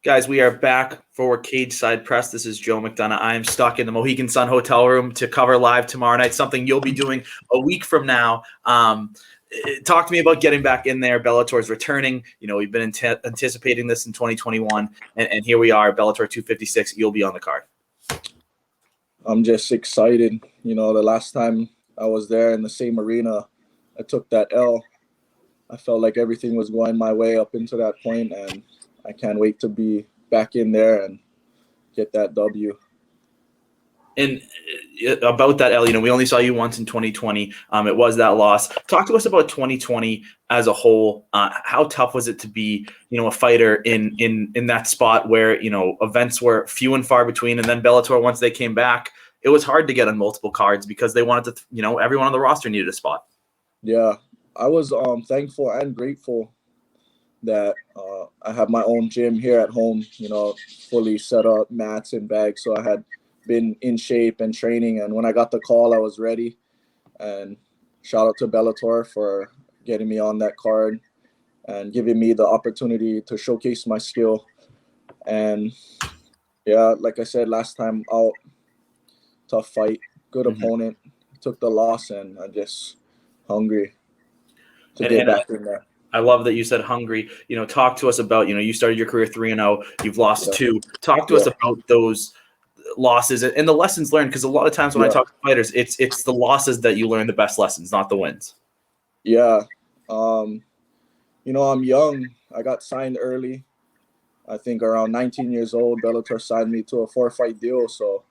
Guys, we are back for Cage Side Press. This is Joe McDonough. I am stuck in the Mohegan Sun hotel room to cover live tomorrow night, something you'll be doing a week from now. Talk to me about getting back in there. Bellator's returning. We've been anticipating this in 2021, and here we are, Bellator 256. You'll be on the card. I'm just excited. The last time I was there in the same arena, I took that L. I felt like everything was going my way up into that point, and I can't wait to be back in there and get that W. And about that, L, we only saw you once in 2020. It was that loss. Talk to us about 2020 as a whole. How tough was it to be, a fighter in that spot where, events were few and far between, and then Bellator, once they came back, it was hard to get on multiple cards because they wanted to, everyone on the roster needed a spot. Yeah, I was thankful and grateful that I have my own gym here at home, fully set up, mats and bags. So I had been in shape and training. And when I got the call, I was ready. And shout out to Bellator for getting me on that card and giving me the opportunity to showcase my skill. And yeah, like I said, last time out, tough fight, good opponent, took the loss, and I'm just hungry to get back in there. I love that you said hungry. Talk to us about, you started your career 3-0. You've lost 2. Talk to us about those losses and the lessons learned, because a lot of times when I talk to fighters, it's the losses that you learn the best lessons, not the wins. Yeah. I'm young. I got signed early. I think around 19 years old, Bellator signed me to a 4-fight deal. So,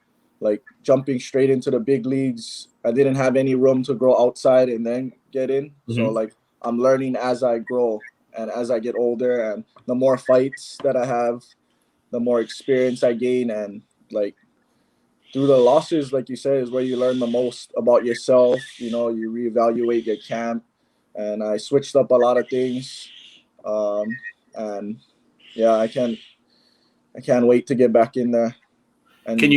jumping straight into the big leagues, I didn't have any room to grow outside and then get in. So, I'm learning as I grow and as I get older, and the more fights that I have, the more experience I gain. And through the losses, like you said, is where you learn the most about yourself. You reevaluate your camp, and I switched up a lot of things. And yeah, I can't wait to get back in there. And can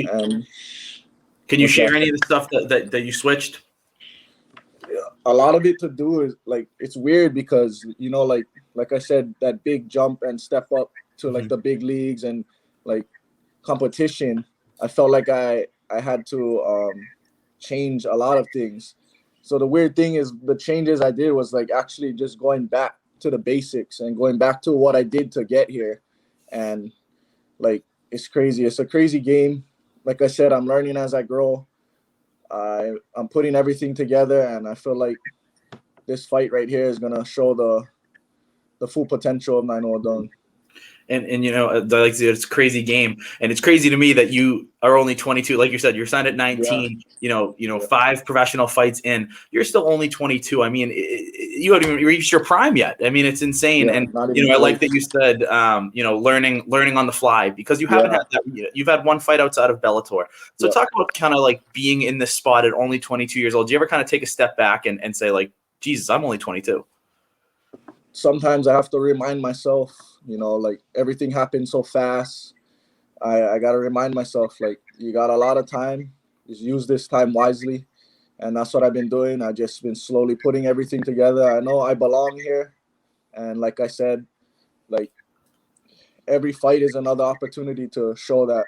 you share any of the stuff that you switched? A lot of it to do is it's weird because like I said, that big jump and step up to the big leagues and competition, I felt like I had to change a lot of things. So the weird thing is the changes I did was actually just going back to the basics and going back to what I did to get here. And it's crazy. It's a crazy game. Like I said, I'm learning as I grow. I'm putting everything together, and I feel like this fight right here is gonna show the full potential of Nainoa Dung. And it's a crazy game, and it's crazy to me that you are only 22. Like you said, you're signed at 19. Yeah. 5 professional fights in. You're still only 22. I mean, you haven't even reached your prime yet. I mean, it's insane. Yeah, and I like that you said, learning on the fly, because you haven't had that. You've had one fight outside of Bellator. So talk about kind of being in this spot at only 22 years old. Do you ever kind of take a step back and say Jesus, I'm only 22? Sometimes I have to remind myself, everything happens so fast. I got to remind myself, you got a lot of time. Just use this time wisely. And that's what I've been doing. I've just been slowly putting everything together. I know I belong here. And like I said, every fight is another opportunity to show that.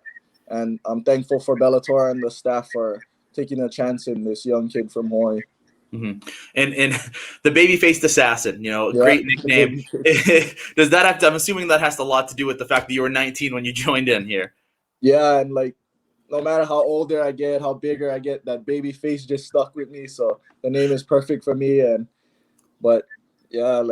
And I'm thankful for Bellator and the staff for taking a chance in this young kid from Hawaii. Mm-hmm. And the Babyface Assassin, great nickname. Does that have to, I'm assuming that has a lot to do with the fact that you were 19 when you joined in here. Yeah, and no matter how older I get, how bigger I get, that Babyface just stuck with me. So the name is perfect for me. But yeah,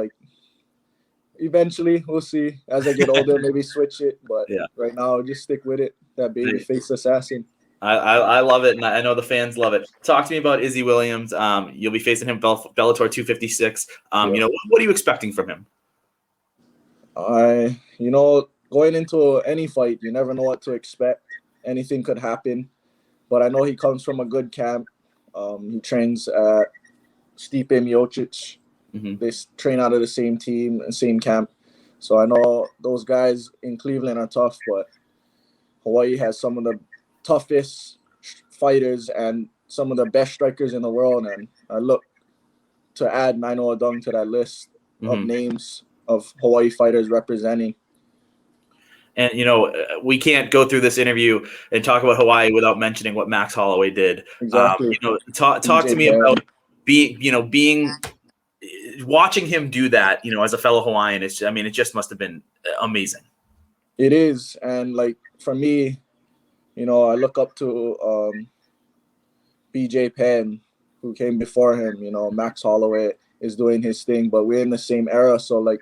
eventually we'll see as I get older, maybe switch it. But right now, I'll just stick with it. That Babyface Assassin. I love it, and I know the fans love it. Talk to me about Izzy Williams. You'll be facing him Bellator 256. What are you expecting from him? Going into any fight, you never know what to expect. Anything could happen. But I know he comes from a good camp. He trains at Stipe Miocic. They train out of the same team and same camp. So I know those guys in Cleveland are tough, but Hawaii has some of the toughest fighters and some of the best strikers in the world, and I look to add Nainoa Dung to that list of names of Hawaii fighters representing. And, we can't go through this interview and talk about Hawaii without mentioning what Max Holloway did. Exactly. Talk to me about being watching him do that, as a fellow Hawaiian. It just must have been amazing. It is. And like for me, I look up to BJ Penn, who came before him. Max Holloway is doing his thing, but we're in the same era. So like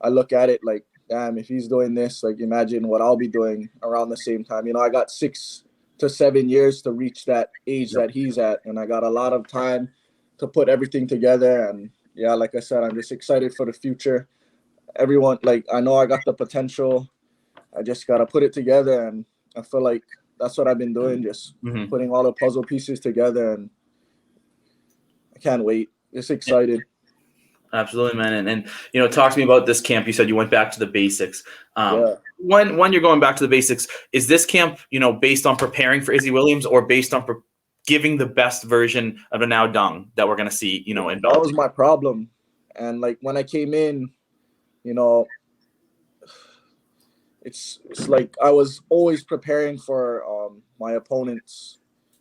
I look at it like, damn, if he's doing this, like imagine what I'll be doing around the same time. I got 6 to 7 years to reach that age that he's at, and I got a lot of time to put everything together. And yeah, like I said, I'm just excited for the future. Everyone, like, I know I got the potential. I just got to put it together, and I feel like that's what I've been doing, just putting all the puzzle pieces together, and I can't wait. Just excited. Absolutely, man. And talk to me about this camp. You said you went back to the basics. Yeah. When you're going back to the basics, is this camp, based on preparing for Izzy Williams or based on giving the best version of a Nainoa Dung that we're going to see, in Bellator? That was my problem. And like when I came in, it's like I was always preparing for my opponents.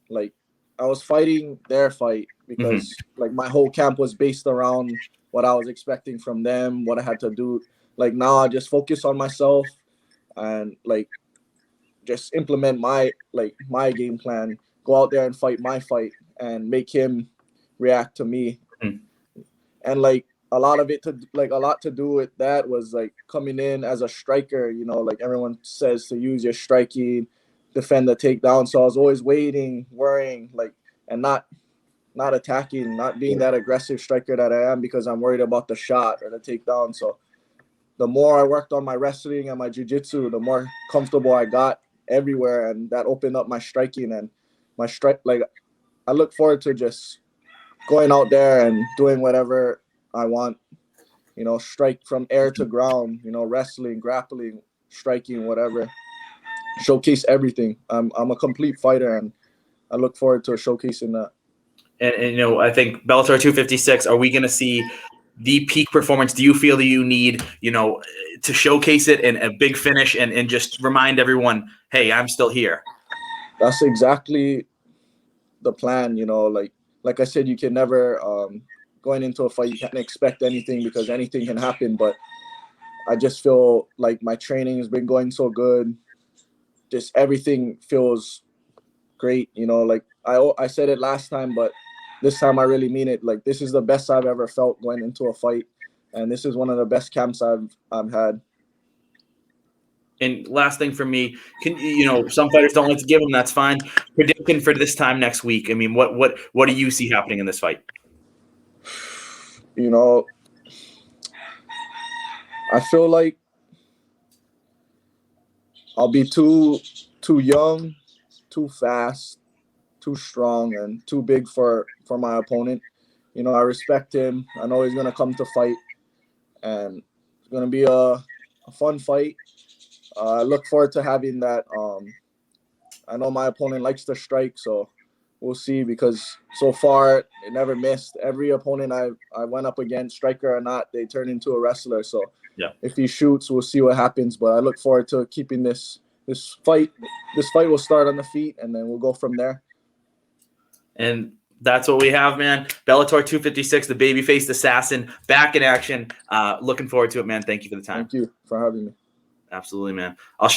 Like I was fighting their fight because like my whole camp was based around what I was expecting from them, what I had to do. Like now I just focus on myself and like just implement my game plan, go out there and fight my fight and make him react to me. And like a lot to do with that was like coming in as a striker, like everyone says to use your striking, defend the takedown. So I was always waiting, worrying, like, and not attacking, not being that aggressive striker that I am because I'm worried about the shot or the takedown. So the more I worked on my wrestling and my jiu-jitsu, the more comfortable I got everywhere, and that opened up my striking and my strike. Like I look forward to just going out there and doing whatever I want, strike from air to ground, wrestling, grappling, striking, whatever, showcase everything. I'm a complete fighter, and I look forward to showcasing that. And I think Bellator 256, are we going to see the peak performance? Do you feel that you need, to showcase it and a big finish and just remind everyone, hey, I'm still here? That's exactly the plan, like I said, you can never, going into a fight, you can't expect anything because anything can happen. But I just feel like my training has been going so good. Just everything feels great, like I said it last time, but this time I really mean it. Like this is the best I've ever felt going into a fight, and this is one of the best camps I've had. And last thing for me, some fighters don't like to give them. That's fine. Prediction for this time next week. What do you see happening in this fight? I feel like I'll be too young, too fast, too strong, and too big for my opponent. I respect him. I know he's gonna come to fight, and it's gonna be a fun fight. I look forward to having that. I know my opponent likes to strike, so we'll see, because so far it never missed. Every opponent I went up against, striker or not, they turn into a wrestler. So yeah, if he shoots, we'll see what happens. But I look forward to keeping this fight. This fight will start on the feet, and then we'll go from there. And that's what we have, man. Bellator 256, the Babyface assassin, back in action. Looking forward to it, man. Thank you for the time. Thank you for having me. Absolutely, man. I'll